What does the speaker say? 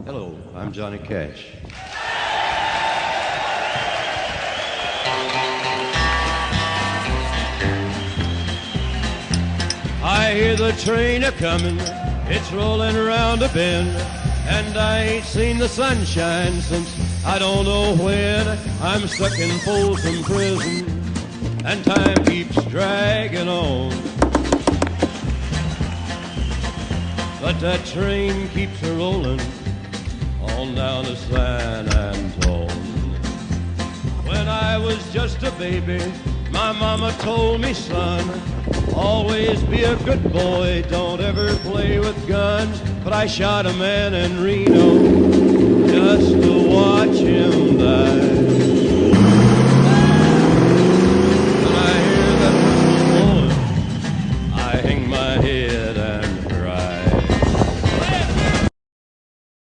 Hello, I'm Johnny Cash. I hear the train a-comin', it's rolling around a bend, and I ain't seen the sunshine since I don't know when. I'm stuck in Folsom Prison, and time keeps dragging on. But that train keeps a-rollin' on down to San Antone. When I was just a baby, my mama told me, son, always be a good boy, don't ever play with guns. But I shot a man in Reno